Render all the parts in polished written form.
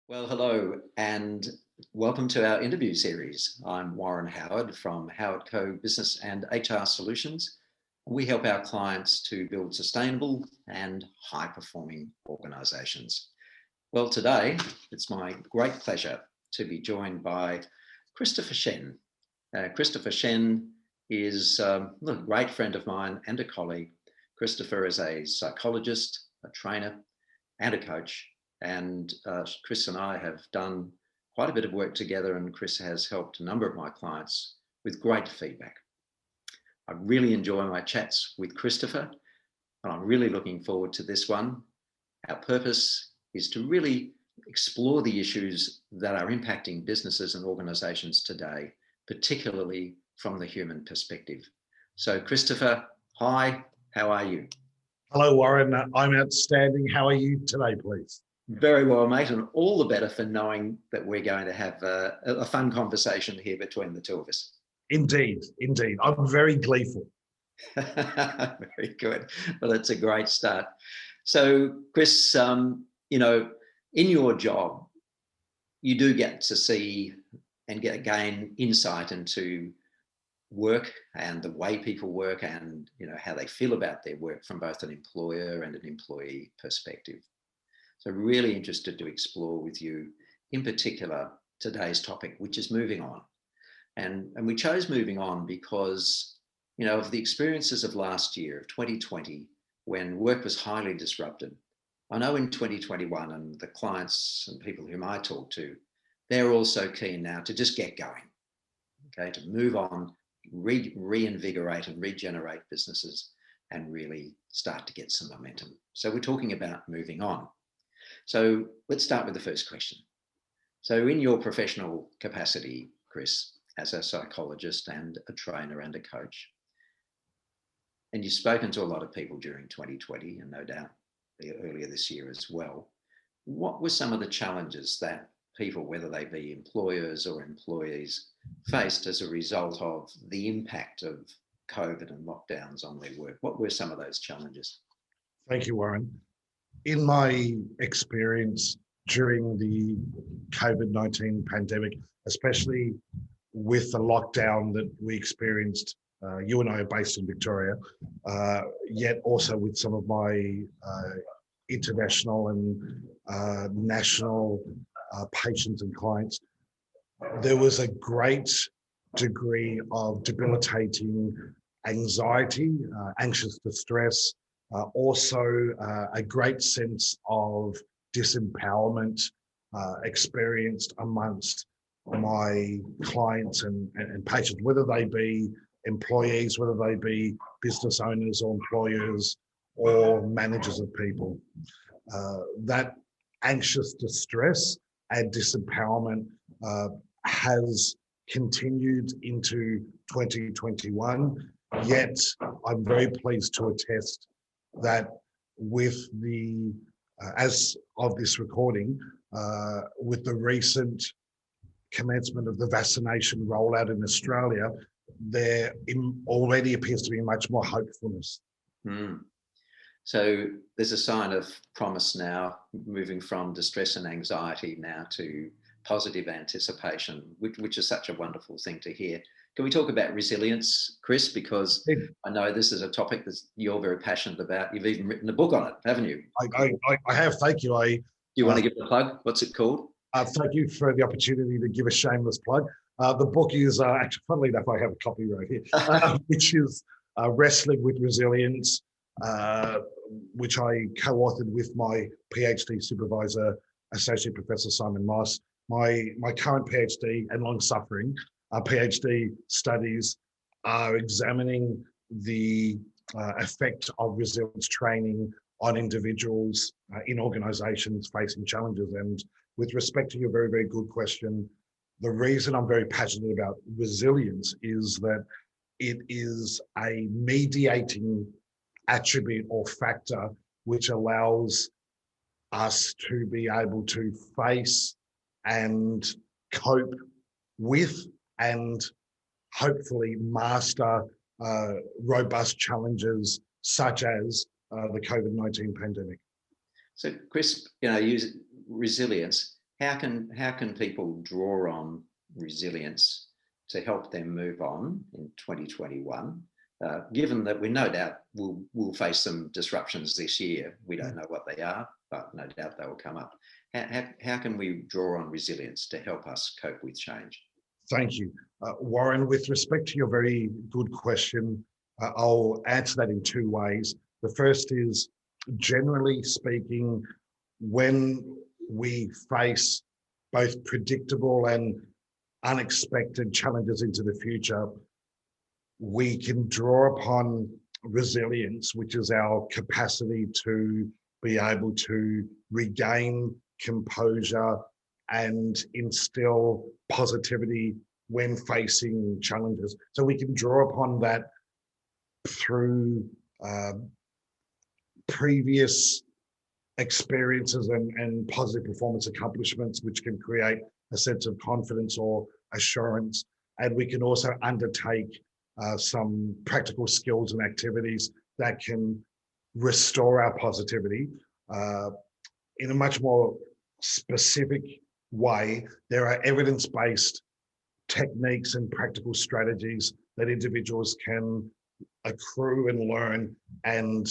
Well, hello and welcome to our interview series. I'm Warren Howard from Howardco Business and HR Solutions. We help our clients to build sustainable and high-performing organisations. Well, today it's my great pleasure to be joined by Christopher Shen. Christopher Shen is a great friend of mine and a colleague. Christopher is a psychologist, a trainer, and a coach. And Chris and I have done quite a bit of work together, and Chris has helped a number of my clients with great feedback. I really enjoy my chats with Christopher, and I'm really looking forward to this one. Our purpose is to really explore the issues that are impacting businesses and organisations today, particularly from the human perspective. So, Christopher, hi, how are you? Hello, Warren. I'm outstanding. How are you today, please? Very well, mate, and all the better for knowing that we're going to have a fun conversation here between the two of us. Indeed. I'm very gleeful. Very good. Well, that's a great start. So, Chris, in your job, you do get to see and gain insight into work and the way people work and, how they feel about their work from both an employer and an employee perspective. So really interested to explore with you, in particular, today's topic, which is moving on. And we chose moving on because, of the experiences of last year, of 2020, when work was highly disrupted. I know in 2021, and the clients and people whom I talk to, they're also keen now to just get going, okay, to move on, reinvigorate and regenerate businesses and really start to get some momentum. So we're talking about moving on. So let's start with the first question. So in your professional capacity, Chris, as a psychologist and a trainer and a coach, and you've spoken to a lot of people during 2020 and no doubt earlier this year as well, what were some of the challenges that people, whether they be employers or employees, faced as a result of the impact of COVID and lockdowns on their work? What were some of those challenges? Thank you, Warren. In my experience during the COVID-19 pandemic, especially with the lockdown that we experienced, you and I are based in Victoria, yet also with some of my international and national patients and clients, there was a great degree of debilitating anxiety, anxious distress, also a great sense of disempowerment experienced amongst my clients and patients, whether they be employees, whether they be business owners or employers or managers of people. That anxious distress and disempowerment has continued into 2021, yet I'm very pleased to attest that with the, as of this recording, with the recent commencement of the vaccination rollout in Australia, there already appears to be much more hopefulness. So there's a sign of promise now, moving from distress and anxiety now to positive anticipation, which is such a wonderful thing to hear. Can we talk about resilience, Chris? Because I know this is a topic that you're very passionate about. You've even written a book on it, haven't you? I have, thank you. Do you want to give it a plug? What's it called? Thank you for the opportunity to give a shameless plug. The book is, actually, funnily enough, I have a copy right here, which is Wrestling with Resilience, which I co-authored with my PhD supervisor, Associate Professor Simon Moss. My current PhD and long-suffering PhD studies are examining the effect of resilience training on individuals in organizations facing challenges. And with respect to your very, very good question, the reason I'm very passionate about resilience is that it is a mediating attribute or factor which allows us to be able to face and cope with and hopefully master robust challenges such as the COVID-19 pandemic. So, Chris, use resilience. how can people draw on resilience to help them move on in 2021? Given that we no doubt will face some disruptions this year, we don't know what they are, but no doubt they will come up. How can we draw on resilience to help us cope with change? Thank you. Warren, with respect to your very good question, I'll answer that in two ways. The first is, generally speaking, when we face both predictable and unexpected challenges into the future, we can draw upon resilience, which is our capacity to be able to regain composure and instill positivity when facing challenges. So we can draw upon that through previous experiences and positive performance accomplishments, which can create a sense of confidence or assurance. And we can also undertake some practical skills and activities that can restore our positivity. In a much more specific way, there are evidence-based techniques and practical strategies that individuals can accrue and learn and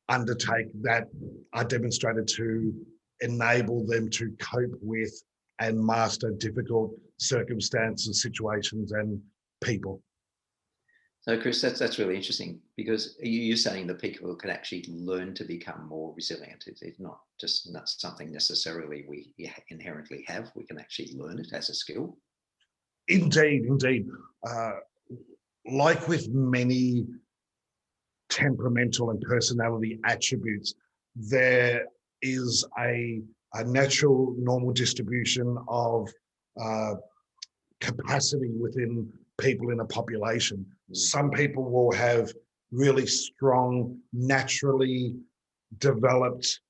undertake that are demonstrated to enable them to cope with and master difficult circumstances, situations, and people. So, Chris, that's really interesting, because you're saying that people can actually learn to become more resilient. It's not just not something necessarily we inherently have. We can actually learn it as a skill. Indeed, indeed. Like with many temperamental and personality attributes, there is a natural normal distribution of capacity within people in a population. Some people will have really strong, naturally developed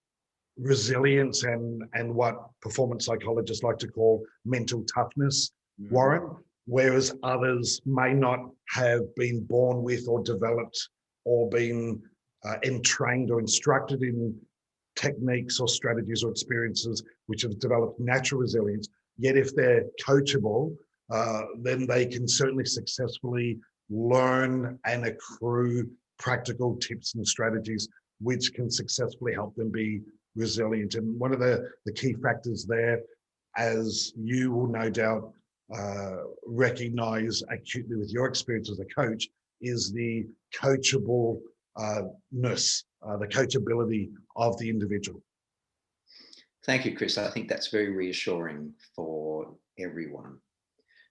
resilience and what performance psychologists like to call mental toughness, Warren, whereas others may not have been born with or developed or been entrained or instructed in techniques or strategies or experiences which have developed natural resilience. Yet if they're coachable, then they can certainly successfully learn and accrue practical tips and strategies which can successfully help them be resilient. And one of the key factors there, as you will no doubt recognize acutely with your experience as a coach, is the coachableness, the coachability of the individual. Thank you, Chris. I think that's very reassuring for everyone.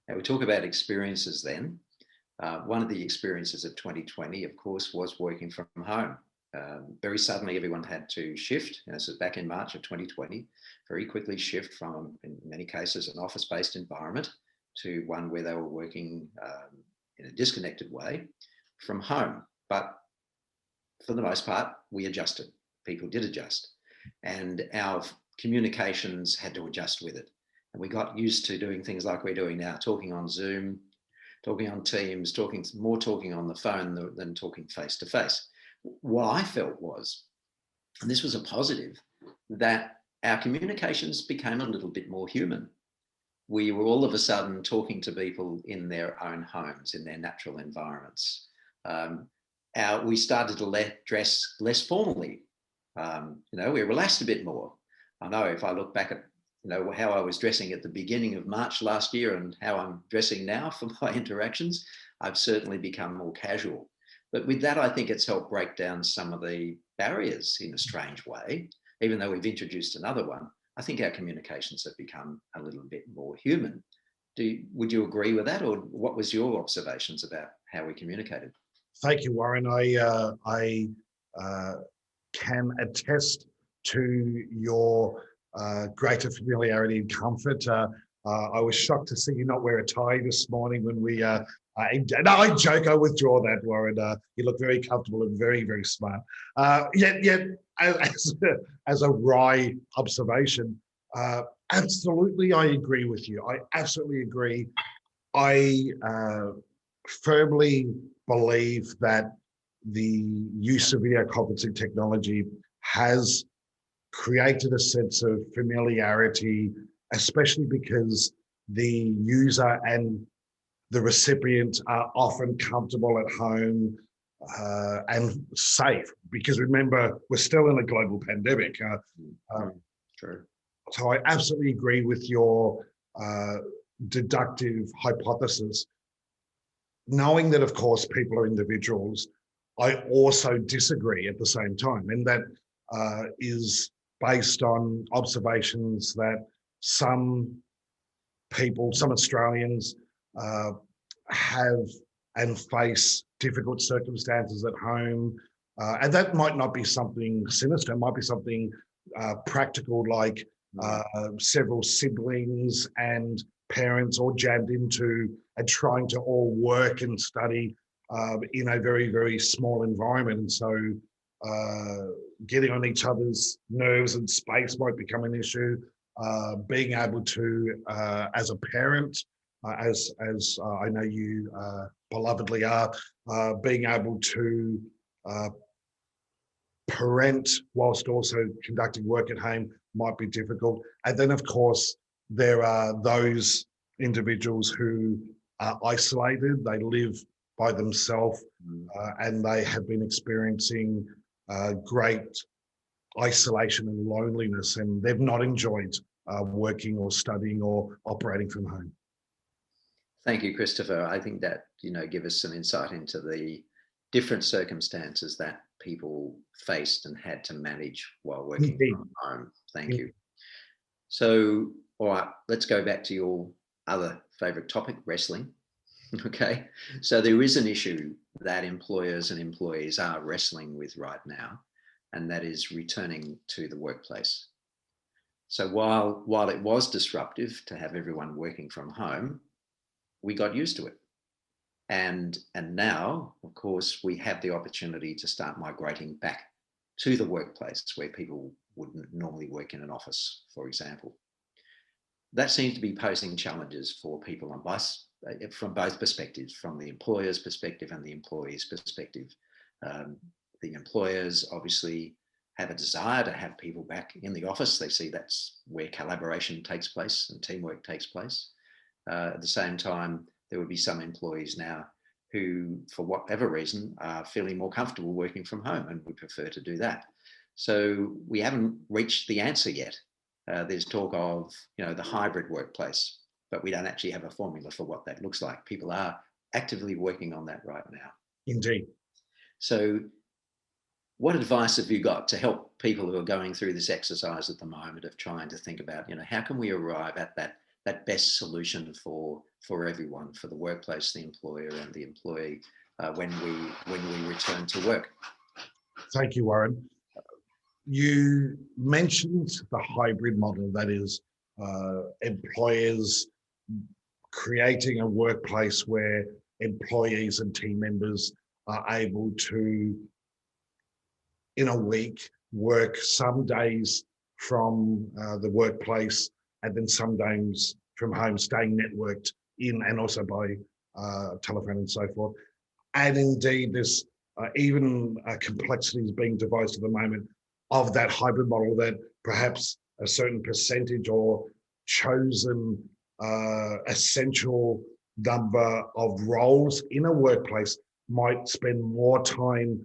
Now, we talk about experiences then. One of the experiences of 2020, of course, was working from home. Very suddenly, everyone had to shift. This was back in March of 2020, very quickly shift from, in many cases, an office-based environment to one where they were working in a disconnected way from home. But for the most part, we adjusted. People did adjust. And our communications had to adjust with it. And we got used to doing things like we're doing now, talking on Zoom, talking on Teams, talking on the phone than talking face to face. What I felt was, and this was a positive, that our communications became a little bit more human. We were all of a sudden talking to people in their own homes, in their natural environments. We started to dress less formally. We relaxed a bit more. I know if I look back at how I was dressing at the beginning of March last year and how I'm dressing now for my interactions, I've certainly become more casual. But with that, I think it's helped break down some of the barriers in a strange way. Even though we've introduced another one, I think our communications have become a little bit more human. Would you agree with that? Or what was your observations about how we communicated? Thank you, Warren. I can attest to your greater familiarity and comfort. I was shocked to see you not wear a tie this morning when we. No, I joke. I withdraw that, Warren. You look very comfortable and very, very smart. Yet, as a wry observation, absolutely, I agree with you. I absolutely agree. I firmly believe that the use of video conferencing technology has created a sense of familiarity especially because the user and the recipient are often comfortable at home and safe. Because remember, we're still in a global pandemic. True. So I absolutely agree with your deductive hypothesis. Knowing that, of course, people are individuals, I also disagree at the same time. And that is based on observations that some people, some Australians have and face difficult circumstances at home. And that might not be something sinister, it might be something practical, like several siblings and parents all jammed into and trying to all work and study in a very, very small environment. And so getting on each other's nerves and space might become an issue. Being able to, as a parent, as I know you belovedly are, being able to parent whilst also conducting work at home might be difficult. And then, of course, there are those individuals who are isolated. They live by themselves and they have been experiencing great isolation and loneliness, and they've not enjoyed working or studying or operating from home. Thank you, Christopher. I think that, give us some insight into the different circumstances that people faced and had to manage while working from home. Thank you. So, all right, let's go back to your other favorite topic, wrestling. Okay. So there is an issue that employers and employees are wrestling with right now, and that is returning to the workplace. So while it was disruptive to have everyone working from home, we got used to it. And now, of course, we have the opportunity to start migrating back to the workplace where people wouldn't normally work in an office, for example. That seems to be posing challenges for people from both perspectives, from the employer's perspective and the employee's perspective. The employers obviously have a desire to have people back in the office. They see that's where collaboration takes place and teamwork takes place. At the same time, there would be some employees now who, for whatever reason, are feeling more comfortable working from home and would prefer to do that. So we haven't reached the answer yet. There's talk of, the hybrid workplace, but we don't actually have a formula for what that looks like. People are actively working on that right now. Indeed. So what advice have you got to help people who are going through this exercise at the moment of trying to think about, how can we arrive at that best solution for everyone, for the workplace, the employer and the employee, when we return to work? Thank you, Warren. You mentioned the hybrid model, that is employers creating a workplace where employees and team members are able to, in a week, work some days from the workplace and then some days from home, staying networked in and also by telephone and so forth. And indeed, there's even complexities being devised at the moment of that hybrid model, that perhaps a certain percentage or chosen essential number of roles in a workplace might spend more time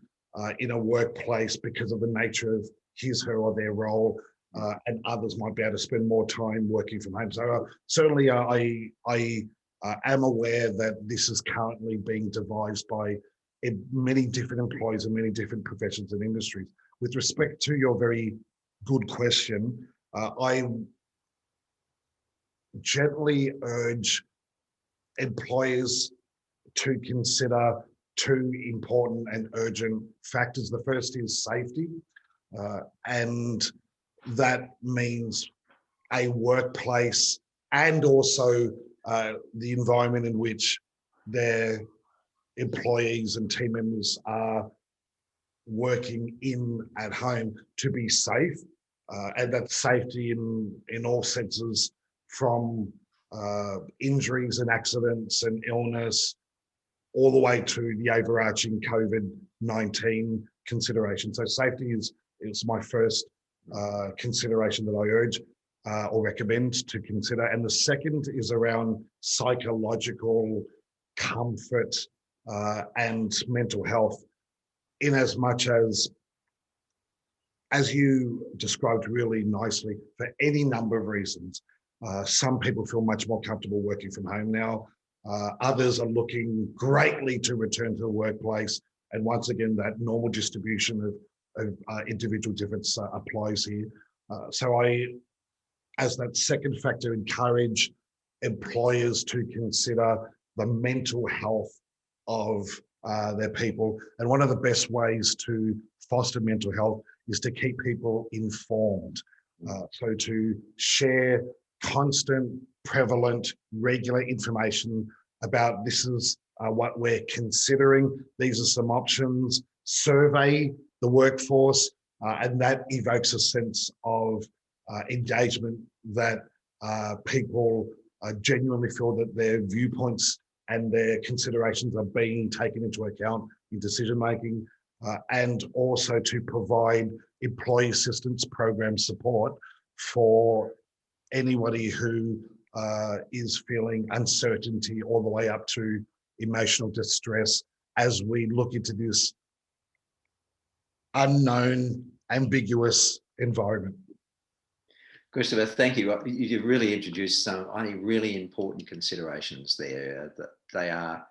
in a workplace because of the nature of his, her, or their role, and others might be able to spend more time working from home. So certainly I am aware that this is currently being devised by many different employees and many different professions and industries. With respect to your very good question, I gently urge employers to consider two important and urgent factors. The first is safety, and that means a workplace and also the environment in which their employees and team members are working in at home to be safe, and that safety in all senses, from injuries and accidents and illness, all the way to the overarching COVID-19 consideration. So safety is my first consideration that I urge. or recommend to consider. And the second is around psychological comfort and mental health, in as much as you described really nicely, for any number of reasons. Some people feel much more comfortable working from home now. Others are looking greatly to return to the workplace. And once again, that normal distribution of individual difference applies here. So I, as that second factor, encourage employers to consider the mental health of their people. And one of the best ways to foster mental health is to keep people informed. So to share constant, prevalent, regular information about this is what we're considering. These are some options. Survey the workforce, and that evokes a sense of engagement that people genuinely feel that their viewpoints and their considerations are being taken into account in decision making, and also to provide employee assistance program support for anybody who is feeling uncertainty all the way up to emotional distress as we look into this unknown, ambiguous environment. Christopher, thank you. You've really introduced some really important considerations there. That they are,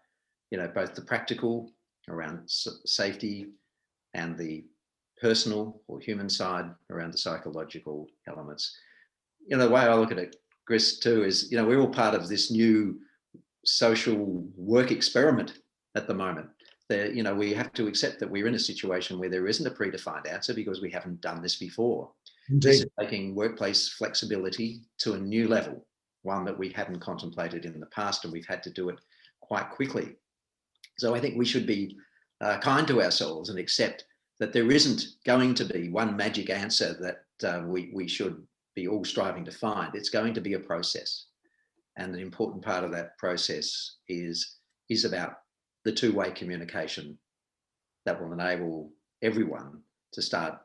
both the practical around safety and the personal or human side around the psychological elements. The way I look at it, Chris, too, is, we're all part of this new social work experiment at the moment. We have to accept that we're in a situation where there isn't a predefined answer because we haven't done this before. Indeed. This is taking workplace flexibility to a new level, one that we hadn't contemplated in the past, and we've had to do it quite quickly. So I think we should be kind to ourselves and accept that there isn't going to be one magic answer that we should be all striving to find. It's going to be a process. And an important part of that process is about the two-way communication that will enable everyone to start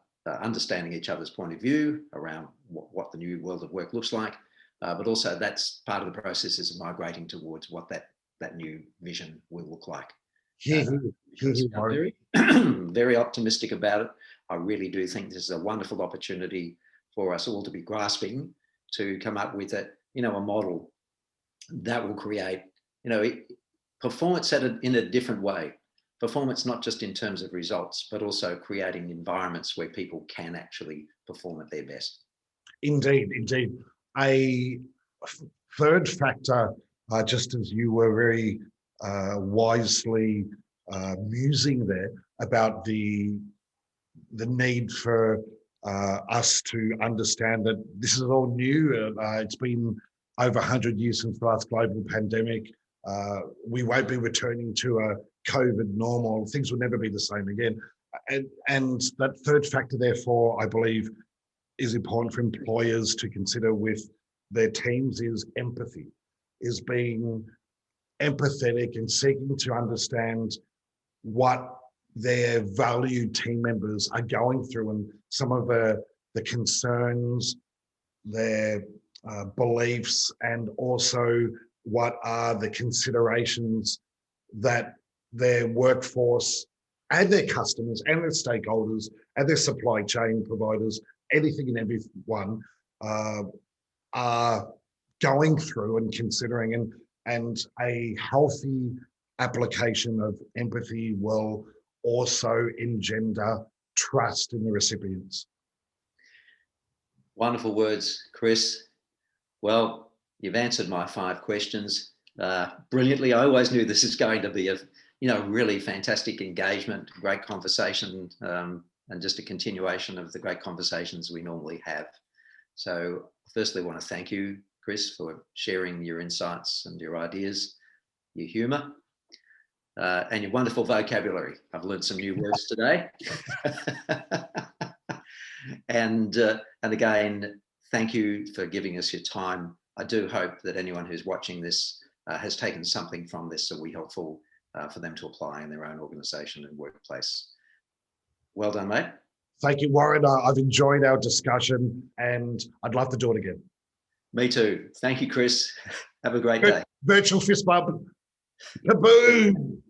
understanding each other's point of view around what the new world of work looks like. But also that's part of the process is migrating towards what that new vision will look like. I'm very, very optimistic about it. I really do think this is a wonderful opportunity for us all to be grasping to come up with a model that will create, performance in a different way. Performance not just in terms of results, but also creating environments where people can actually perform at their best. Indeed. A third factor, just as you were very wisely musing there about the need for us to understand that this is all new. It's been over 100 years since the last global pandemic. We won't be returning to a COVID normal. Things will never be the same again. And that third factor, therefore, I believe is important for employers to consider with their teams is empathy, is being empathetic and seeking to understand what their valued team members are going through and some of the concerns, their beliefs, and also what are the considerations that their workforce and their customers and their stakeholders and their supply chain providers, anything and everyone are going through and considering, and a healthy application of empathy will also engender trust in the recipients. Wonderful words, Chris. Well, you've answered my 5 questions brilliantly. I always knew this is going to be a really fantastic engagement, great conversation, and just a continuation of the great conversations we normally have. So firstly, I want to thank you, Chris, for sharing your insights and your ideas, your humour, and your wonderful vocabulary. I've learned some new words today. And again, thank you for giving us your time. I do hope that anyone who's watching this has taken something from this that will be helpful for them to apply in their own organisation and workplace. Well done, mate. Thank you, Warren. I've enjoyed our discussion and I'd love to do it again. Me too. Thank you, Chris. Have a great day. Virtual fist bump. Kaboom!